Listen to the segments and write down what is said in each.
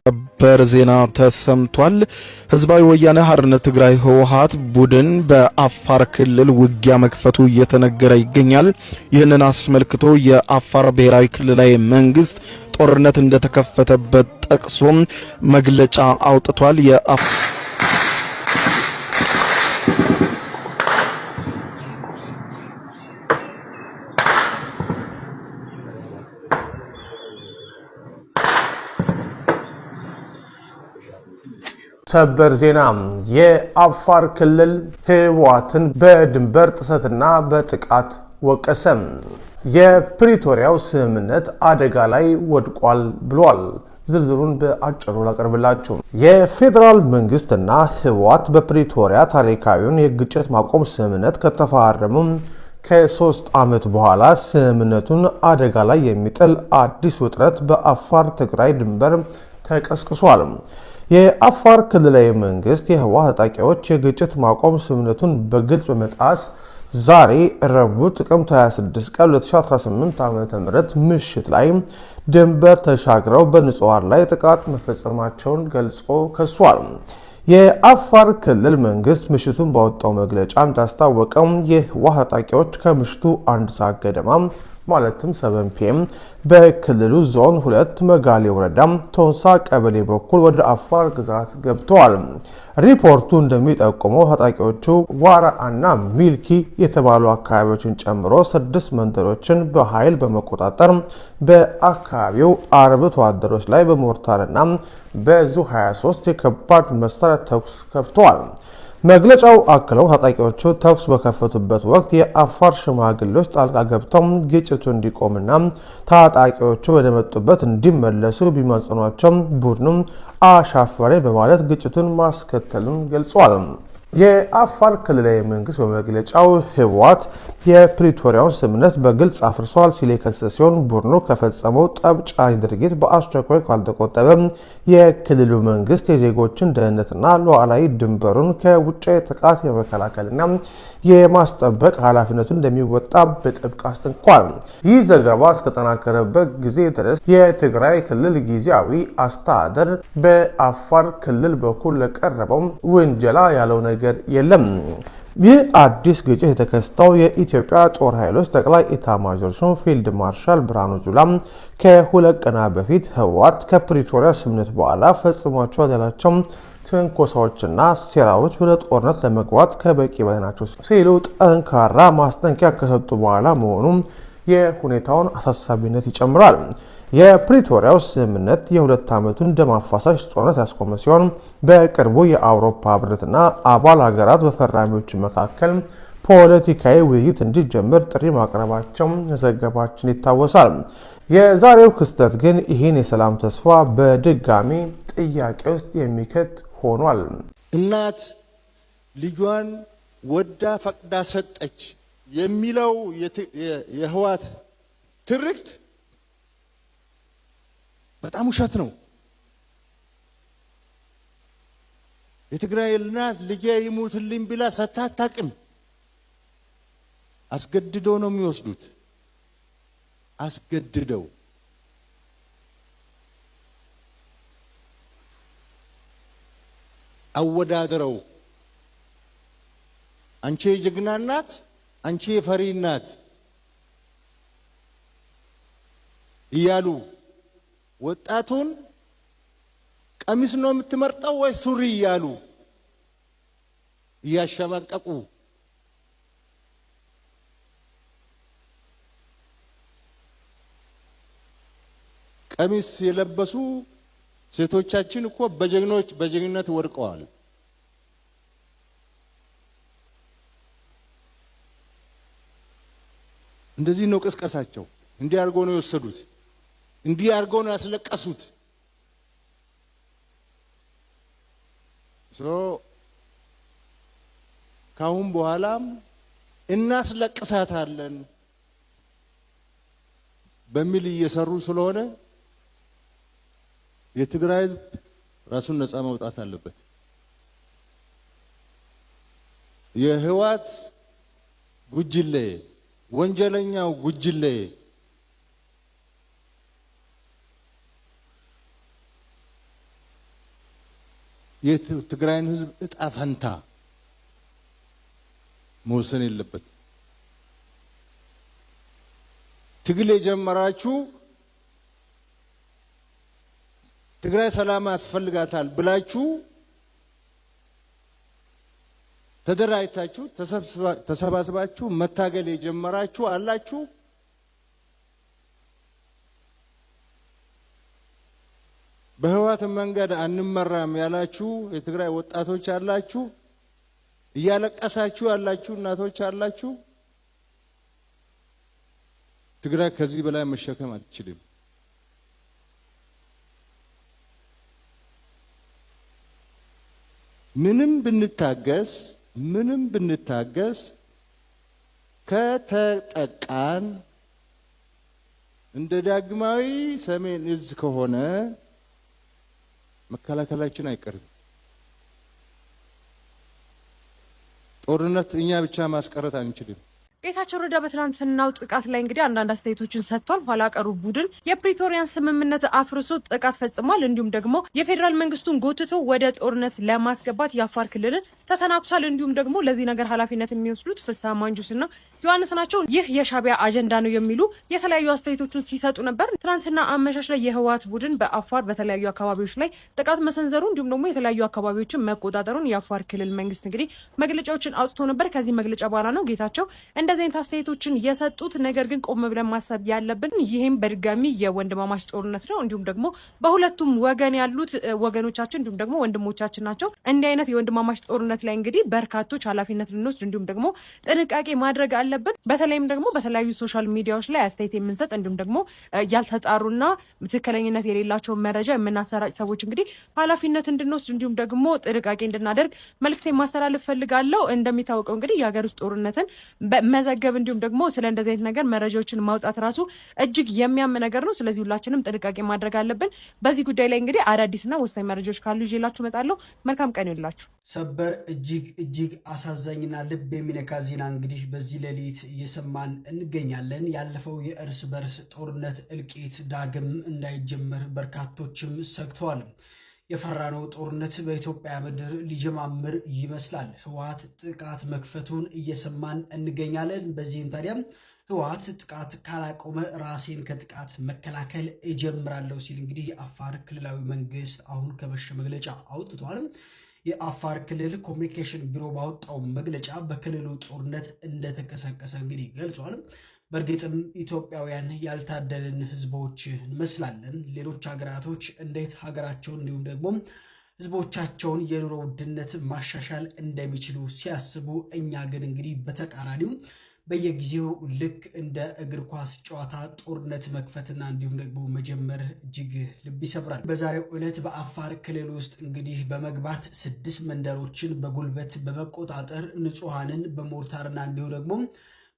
ሰበር ዜና ተሰምቷል። ህዝባዊ ወያነ ሓርነት ትግራይ ህወሓት ቡድን በአፋር ክልል ውጊያ መክፈቱ እየተነገረ ይገኛል። ይህንን አስመልክቶ የአፋር ብሔራዊ ክልላዊ መንግስት ጦርነት እንደተከፈተበት ጠቅሶ መግለጫ አውጥቷል። ሰበር ዜና የአፋር ክልል ህወሓትን በድንበር ጥሰትና በጥቃት ወቀሰ። የፕሪቶሪያው ስምምነት አደጋ ላይ ወድቋል ብሏል። ዝርዝሩን በአጭሩ ላቀርብላችሁ። የፌዴራል መንግስትና ህወሓት በፕሪቶሪያ ታሪካዊውን የግጭት ማቆም ስምምነት ከተፈራረሙ ከ3 ዓመት በኋላ ስምምነቱን አደጋ ላይ የሚጥል አዲስ ውጥረት በአፋር ትግራይ ድንበር ተቀስቅሷል። የአፋር ክልላዊ መንግስት የህወሓት ታጣቂዎች የግጭት ማቆም ስምምነቱን በግልጽ በመጣስ ዛሬ ረቡዕ ጥቅምት 26 ቀን 2018 ዓ.ም ምሽት ላይ ድንበር ተሻግረው በንጹሃን ላይ ጥቃት መፈጸማቸውን ገልጾ ከሷል። የአፋር ክልል መንግስት ምሽቱን ባወጣው መግለጫ እንዳስታወቀው የህወሓት ታጣቂዎች ከምሽቱ 1 ሰዓት ገደማ ማለትም 7 ፒኤም በክልሉ ዞን 2 መጋሌ ወረዳ ቶንሳ ቀበሌ በኩል ወደ አፋር ግዛት ገብተዋል። ሪፖርቱ እንደሚጠቁመው ታጣቂዎቹ ዋራ እና ሚልኪ የተባሉ አካባቢዎችን ጨምሮ 6 መንደሮችን በኃይል በመቆጣጠር በአካባቢው አርብቶ አደሮች ላይ በሞርታርና በዙ 23 የከባድ መሳሪያ ተኩስ ከፍተዋል። መግለጫው አክለው ታጣቂዎቹ ተኩስ በከፈቱበት ወቅት የአፋር ሽማግሌዎች ጣልቃ ገብተው ግጭቱ እንዲቆምና ታጣቂዎቹ ወደ መጡበት እንዲመለሱ ቢማጸኗቸው ቡድኑም አሻፈረኝ በማለት ግጭቱን ማስከተሉን ገልጿል። የአፋር ክልላዊ መንግስት በመግለጫው ህወሓት የፕሪቶሪያውን ስምምነት በግልጽ አፍርሷል ሲል የከሰሰ ሲሆን ቡድኑ ከፈጸመው ጠብ ጫሪ ድርጊት በአስቸኳይ ካልተቆጠበ የክልሉ መንግስት የዜጎችን ደህንነትና ሉዓላዊ ድንበሩን ከውጫዊ ጥቃት የመከላከልና የማስጠበቅ ኃላፊነቱን እንደሚወጣ በጥብቅ አስጠንቅቋል። ይህ ዘገባ እስከተጠናከረበት ጊዜ ድረስ የትግራይ ክልል ጊዜያዊ አስተዳደር በአፋር ክልል በኩል ለቀረበው ውንጀላ ያለው ነገር የለም። ይህ አዲስ ግጭት የተከሰተው የኢትዮጵያ ጦር ኃይሎች ጠቅላይ ኢታማዦር ሹም ፊልድ ማርሻል ብርሃኑ ጁላ ከ2 ቀናት በፊት ህወሓት ከፕሪቶሪያ ስምምነት በኋላ ፈጽሟቸዋል ያላቸው ትንኮሳዎችና ሴራዎች ወደ ጦርነት ለመግባት ከበቂ በላይ ናቸው ሲሉ ጠንካራ ማስጠንቀቂያ ከሰጡ በኋላ መሆኑ የሁኔታውን አሳሳቢነት ይጨምራል። የፕሪቶሪያው ስምምነት የ2 ዓመቱን ደም አፋሳሽ ጦርነት ያስቆመ ሲሆን በቅርቡ የአውሮፓ ህብረትና አባል ሀገራት በፈራሚዎች መካከል ፖለቲካዊ ውይይት እንዲጀምር ጥሪ ማቅረባቸው መዘገባችን ይታወሳል። የዛሬው ክስተት ግን ይህን የሰላም ተስፋ በድጋሚ ጥያቄ ውስጥ የሚከት ሆኗል። እናት ልጇን ወዳ ፈቅዳ ሰጠች የሚለው የህወሓት ትርክት በጣም ውሸት ነው። የትግራይ እናት ልጄ ይሙትልኝ ብላ ሰታታቅም አስገድደው ነው የሚወስዱት። አስገድደው አወዳድረው አንቺ የጀግና እናት፣ አንቺ የፈሪ እናት እያሉ ወጣቱን ቀሚስ ነው የምትመርጠው ወይ ሱሪ እያሉ እያሸማቀቁ ቀሚስ የለበሱ ሴቶቻችን እኮ በጀግንነት ወድቀዋል። እንደዚህ ነው ቅስቀሳቸው። እንዲህ አድርገው ነው የወሰዱት። እንዲህ አድርገው ነው ያስለቀሱት። ካሁን በኋላም እናስለቅሳታለን በሚል እየሰሩ ስለሆነ የትግራይ ህዝብ ራሱን ነፃ ማውጣት አለበት። የህወሓት ጉጅሌ ወንጀለኛው ጉጅሌ ፣ የትግራይን ህዝብ እጣ ፈንታ መወሰን የለበት። ትግል የጀመራችሁ ትግራይ ሰላም ያስፈልጋታል ብላችሁ ተደራጅታችሁ ተሰባስባችሁ መታገል የጀመራችሁ አላችሁ። በህወሓት መንገድ አንመራም ያላችሁ የትግራይ ወጣቶች አላችሁ። እያለቀሳችሁ ያላችሁ እናቶች አላችሁ። ትግራይ ከዚህ በላይ መሸከም አትችልም። ምንም ብንታገስ ከተጠቃን እንደ ዳግማዊ ሰሜን እዝ ከሆነ መከላከላችን አይቀርም። ጦርነት እኛ ብቻ ማስቀረት አንችልም። ጌታቸው ረዳ በትናንትናው ጥቃት ላይ እንግዲህ አንዳንድ አስተያየቶችን ሰጥቷል። ኋላ ቀሩ ቡድን የፕሪቶሪያን ስምምነት አፍርሶ ጥቃት ፈጽሟል፣ እንዲሁም ደግሞ የፌዴራል መንግስቱን ጎትቶ ወደ ጦርነት ለማስገባት የአፋር ክልልን ተተናኩሷል። እንዲሁም ደግሞ ለዚህ ነገር ኃላፊነት የሚወስዱት ፍስሐ ማንጁስና ዮሐንስ ናቸው። ይህ የሻቢያ አጀንዳ ነው የሚሉ የተለያዩ አስተያየቶችን ሲሰጡ ነበር። ትናንትና አመሻሽ ላይ የህወሓት ቡድን በአፋር በተለያዩ አካባቢዎች ላይ ጥቃት መሰንዘሩ እንዲሁም ደግሞ የተለያዩ አካባቢዎችን መቆጣጠሩን የአፋር ክልል መንግስት እንግዲህ መግለጫዎችን አውጥቶ ነበር። ከዚህ መግለጫ በኋላ ነው ጌታቸው እንደዚህ አይነት አስተያየቶችን የሰጡት። ነገር ግን ቆም ብለን ማሰብ ያለብን ይሄም በድጋሚ የወንድማማች ጦርነት ነው። እንዲሁም ደግሞ በሁለቱም ወገን ያሉት ወገኖቻችን እንዲሁም ደግሞ ወንድሞቻችን ናቸው። እንዲህ አይነት የወንድማማች ጦርነት ላይ እንግዲህ በርካቶች ኃላፊነት ልንወስድ እንዲሁም ደግሞ ጥንቃቄ ማድረግ አለብን። በተለይም ደግሞ በተለያዩ ሶሻል ሚዲያዎች ላይ አስተያየት የምንሰጥ እንዲሁም ደግሞ ያልተጣሩና ትክክለኝነት የሌላቸው መረጃ የምናሰራጭ ሰዎች እንግዲህ ኃላፊነት እንድንወስድ እንዲሁም ደግሞ ጥንቃቄ እንድናደርግ መልዕክቴን ማስተላለፍ ፈልጋለሁ። እንደሚታወቀው እንግዲህ የሀገር ውስጥ ጦርነትን መዘገብ እንዲሁም ደግሞ ስለ እንደዚህ አይነት ነገር መረጃዎችን ማውጣት ራሱ እጅግ የሚያም ነገር ነው። ስለዚህ ሁላችንም ጥንቃቄ ማድረግ አለብን። በዚህ ጉዳይ ላይ እንግዲህ አዳዲስና ወሳኝ መረጃዎች ካሉ ይዤላችሁ እመጣለሁ። መልካም ቀን ይሁንላችሁ። ሰበር እጅግ አሳዛኝና ልብ የሚነካ ዜና እንግዲህ በዚህ ሌሊት እየሰማን እንገኛለን። ያለፈው የእርስ በርስ ጦርነት እልቂት ዳግም እንዳይጀመር በርካቶችም ሰግተዋል። የፈራነው ጦርነት በኢትዮጵያ ምድር ሊጀማምር ይመስላል። ህወሓት ጥቃት መክፈቱን እየሰማን እንገኛለን። በዚህም ታዲያ ህወሓት ጥቃት ካላቆመ ራሴን ከጥቃት መከላከል እጀምራለሁ ሲል እንግዲህ የአፋር ክልላዊ መንግስት አሁን ከመሸ መግለጫ አውጥቷል። የአፋር ክልል ኮሚኒኬሽን ቢሮ ባወጣው መግለጫ በክልሉ ጦርነት እንደተቀሰቀሰ እንግዲህ ገልጿል። በእርግጥም ኢትዮጵያውያን ያልታደልን ህዝቦች እንመስላለን። ሌሎች ሀገራቶች እንዴት ሀገራቸውን እንዲሁም ደግሞ ህዝቦቻቸውን የኑሮ ውድነት ማሻሻል እንደሚችሉ ሲያስቡ፣ እኛ ግን እንግዲህ በተቃራኒው በየጊዜው ልክ እንደ እግር ኳስ ጨዋታ ጦርነት መክፈትና እንዲሁም ደግሞ መጀመር እጅግ ልብ ይሰብራል። በዛሬው ዕለት በአፋር ክልል ውስጥ እንግዲህ በመግባት 6 መንደሮችን በጉልበት በመቆጣጠር ንጹሐንን በሞርታርና እንዲሁም ደግሞ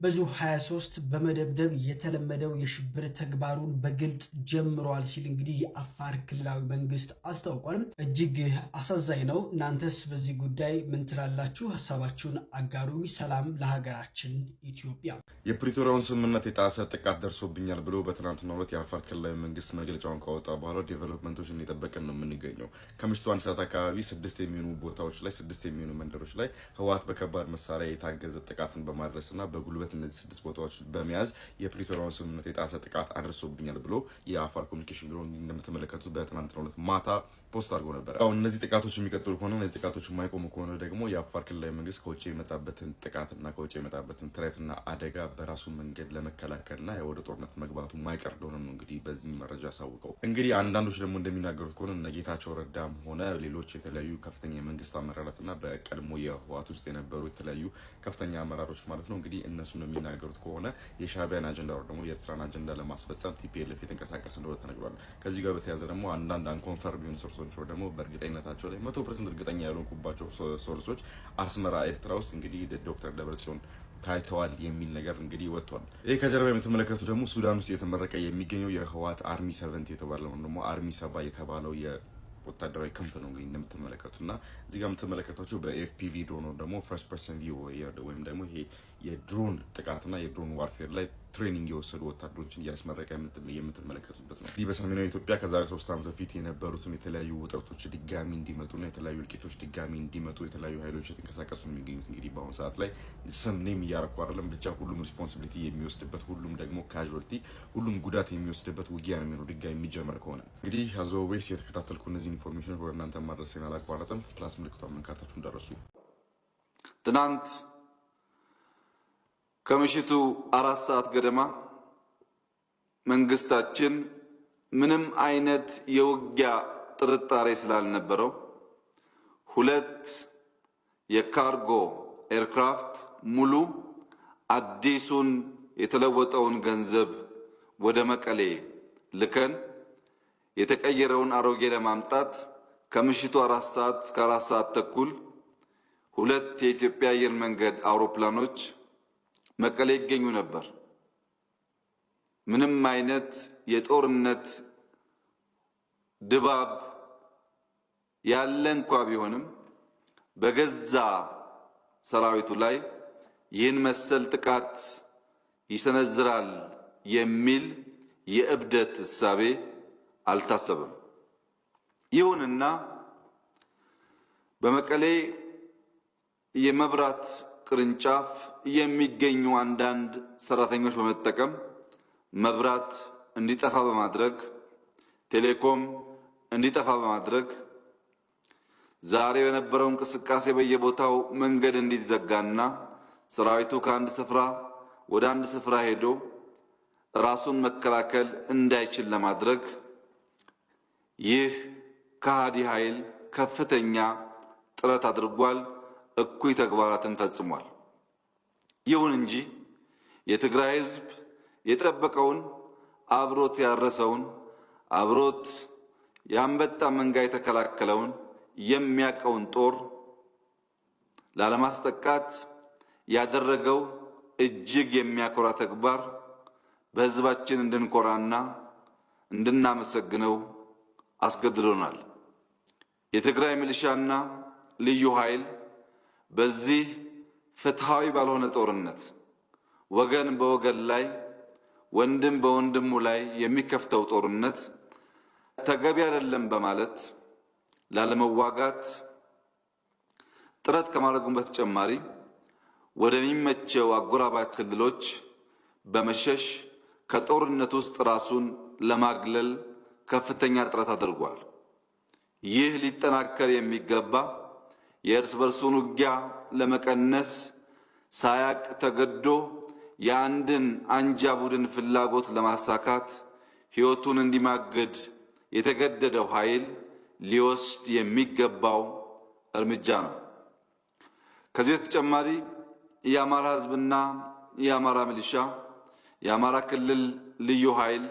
በዙ 23 በመደብደብ የተለመደው የሽብር ተግባሩን በግልጽ ጀምሯል ሲል እንግዲህ የአፋር ክልላዊ መንግስት አስታውቋል። እጅግ አሳዛኝ ነው። እናንተስ በዚህ ጉዳይ ምን ትላላችሁ? ሀሳባችሁን አጋሩ። ሰላም ለሀገራችን ኢትዮጵያ። የፕሪቶሪያውን ስምምነት የጣሰ ጥቃት ደርሶብኛል ብሎ በትናንትናው ዕለት የአፋር ክልላዊ መንግስት መግለጫውን ካወጣ በኋላ ዴቨሎፕመንቶችን እየጠበቅን ነው የምንገኘው። ከምሽቱ 1 ሰዓት አካባቢ 6 የሚሆኑ ቦታዎች ላይ 6 የሚሆኑ መንደሮች ላይ ህወሓት በከባድ መሳሪያ የታገዘ ጥቃትን በማድረስና በጉልበት እነዚህ 6 ቦታዎች በመያዝ የፕሪቶሪያውን ስምምነት የጣሰ ጥቃት አድርሶብኛል ብሎ የአፋር ኮሚኒኬሽን ቢሮ እንደምትመለከቱት በትናንትናው ዕለት ማታ ፖስት አድርጎ ነበር። አሁን እነዚህ ጥቃቶች የሚቀጥሉ ከሆነ እነዚህ ጥቃቶች የማይቆሙ ከሆነ ደግሞ የአፋር ክልላዊ መንግስት ከውጭ የመጣበትን ጥቃትና ከውጭ የመጣበትን ትሬትና አደጋ በራሱ መንገድ ለመከላከልና ወደ ጦርነት መግባቱ ማይቀር እንደሆነ ነው እንግዲህ በዚህ መረጃ ያሳውቀው። እንግዲህ አንዳንዶች ደግሞ እንደሚናገሩት ከሆነ እነ ጌታቸው ረዳም ሆነ ሌሎች የተለያዩ ከፍተኛ የመንግስት አመራራትና በቀድሞ የህወሓት ውስጥ የነበሩ የተለያዩ ከፍተኛ አመራሮች ማለት ነው እንግዲህ እነሱ የሚናገሩት ከሆነ የሻቢያን አጀንዳ ወይ ደግሞ የኤርትራን አጀንዳ ለማስፈጸም ቲፒኤልኤፍ የተንቀሳቀስ እንደሆነ ተነግሯል። ከዚህ ጋር በተያያዘ ደግሞ አንዳንድ አንኮንፈርም የሆኑ ሶርሶች ወይ ደግሞ በእርግጠኝነታቸው ላይ 100% እርግጠኛ ያልሆንኩባቸው ሶርሶች አስመራ ኤርትራ ውስጥ እንግዲህ ዶክተር ደብረጽዮን ታይተዋል የሚል ነገር እንግዲህ ወጥቷል። ይሄ ከጀርባ የምትመለከቱት ደግሞ ሱዳን ውስጥ የተመረቀ የሚገኘው የህወሓት አርሚ 7 የተባለው ደግሞ አርሚ 7 የተባለው ወታደራዊ ክንፍ ነው እንግዲህ እንደምትመለከቱና እዚህ ጋር የምትመለከቷቸው በኤፍፒቪ ድሮን ደግሞ ፈርስት ፐርሰን ቪው ወይም ደግሞ ይሄ የድሮን ጥቃትና የድሮን ዋርፌር ላይ ትሬኒንግ የወሰዱ ወታደሮችን እያስመረቀ የምትመለከቱበት ነው። ይህ በሰሜናዊ ኢትዮጵያ ከዛሬ 3 ዓመት በፊት የነበሩትን የተለያዩ ውጥረቶች ድጋሚ እንዲመጡና የተለያዩ እልቂቶች ድጋሚ እንዲመጡ የተለያዩ ኃይሎች የተንቀሳቀሱ ነው የሚገኙት። እንግዲህ በአሁኑ ሰዓት ላይ ስም ኔም እያረኩ አይደለም፣ ብቻ ሁሉም ሪስፖንሲቢሊቲ የሚወስድበት፣ ሁሉም ደግሞ ካዥዋልቲ፣ ሁሉም ጉዳት የሚወስድበት ውጊያ ነው የሚሆነው ድጋሚ የሚጀመር ከሆነ። እንግዲህ አዝ ኦልዌይስ የተከታተልኩ እነዚህን ኢንፎርሜሽኖች ወደ እናንተ ማድረሴን አላቋረጥም። ፕላስ ምልክቷን መንካታችሁን ደረሱ። ትናንት ከምሽቱ 4 ሰዓት ገደማ መንግስታችን ምንም አይነት የውጊያ ጥርጣሬ ስላልነበረው 2 የካርጎ ኤርክራፍት ሙሉ አዲሱን የተለወጠውን ገንዘብ ወደ መቀሌ ልከን የተቀየረውን አሮጌ ለማምጣት ከምሽቱ 4 ሰዓት እስከ 4 ሰዓት ተኩል 2 የኢትዮጵያ አየር መንገድ አውሮፕላኖች መቀሌ ይገኙ ነበር። ምንም አይነት የጦርነት ድባብ ያለ እንኳ ቢሆንም በገዛ ሰራዊቱ ላይ ይህን መሰል ጥቃት ይሰነዝራል የሚል የእብደት እሳቤ አልታሰበም። ይሁንና በመቀሌ የመብራት ቅርንጫፍ የሚገኙ አንዳንድ ሰራተኞች በመጠቀም መብራት እንዲጠፋ በማድረግ ቴሌኮም እንዲጠፋ በማድረግ ዛሬ በነበረው እንቅስቃሴ በየቦታው መንገድ እንዲዘጋና ሰራዊቱ ከአንድ ስፍራ ወደ አንድ ስፍራ ሄዶ ራሱን መከላከል እንዳይችል ለማድረግ ይህ ከሃዲ ኃይል ከፍተኛ ጥረት አድርጓል። እኩይ ተግባራትን ፈጽሟል። ይሁን እንጂ የትግራይ ሕዝብ የጠበቀውን አብሮት ያረሰውን አብሮት የአንበጣ መንጋ የተከላከለውን የሚያቀውን ጦር ላለማስጠቃት ያደረገው እጅግ የሚያኮራ ተግባር በሕዝባችን እንድንኮራና እንድናመሰግነው አስገድዶናል። የትግራይ ሚሊሻና ልዩ ኃይል በዚህ ፍትሃዊ ባልሆነ ጦርነት ወገን በወገን ላይ ወንድም በወንድሙ ላይ የሚከፍተው ጦርነት ተገቢ አይደለም በማለት ላለመዋጋት ጥረት ከማድረጉም በተጨማሪ ወደሚመቸው አጎራባች ክልሎች በመሸሽ ከጦርነት ውስጥ ራሱን ለማግለል ከፍተኛ ጥረት አድርጓል። ይህ ሊጠናከር የሚገባ የእርስ በርሱን ውጊያ ለመቀነስ ሳያቅ ተገዶ የአንድን አንጃ ቡድን ፍላጎት ለማሳካት ሕይወቱን እንዲማገድ የተገደደው ኃይል ሊወስድ የሚገባው እርምጃ ነው። ከዚህ በተጨማሪ የአማራ ሕዝብና የአማራ ሚሊሻ፣ የአማራ ክልል ልዩ ኃይል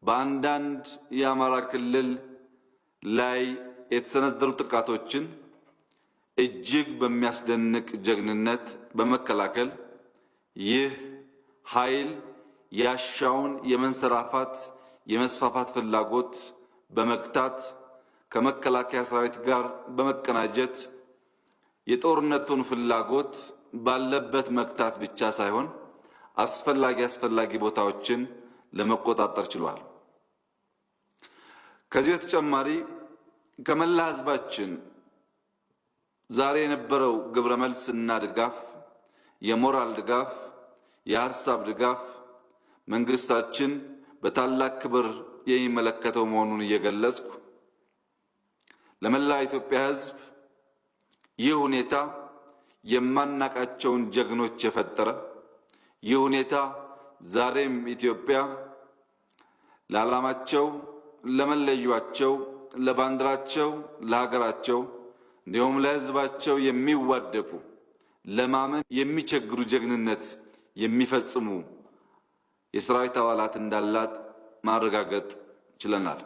በአንዳንድ የአማራ ክልል ላይ የተሰነዘሩ ጥቃቶችን እጅግ በሚያስደንቅ ጀግንነት በመከላከል ይህ ኃይል ያሻውን የመንሰራፋት የመስፋፋት ፍላጎት በመግታት ከመከላከያ ሰራዊት ጋር በመቀናጀት የጦርነቱን ፍላጎት ባለበት መግታት ብቻ ሳይሆን አስፈላጊ ቦታዎችን ለመቆጣጠር ችሏል። ከዚህ በተጨማሪ ከመላ ህዝባችን ዛሬ የነበረው ግብረ መልስ እና ድጋፍ፣ የሞራል ድጋፍ፣ የሐሳብ ድጋፍ መንግስታችን በታላቅ ክብር የሚመለከተው መሆኑን እየገለጽኩ ለመላ ኢትዮጵያ ህዝብ ይህ ሁኔታ የማናቃቸውን ጀግኖች የፈጠረ ይህ ሁኔታ ዛሬም ኢትዮጵያ ለዓላማቸው፣ ለመለያቸው፣ ለባንዲራቸው፣ ለሀገራቸው እንዲሁም ለህዝባቸው የሚዋደቁ ለማመን የሚቸግሩ ጀግንነት የሚፈጽሙ የሰራዊት አባላት እንዳላት ማረጋገጥ ችለናል።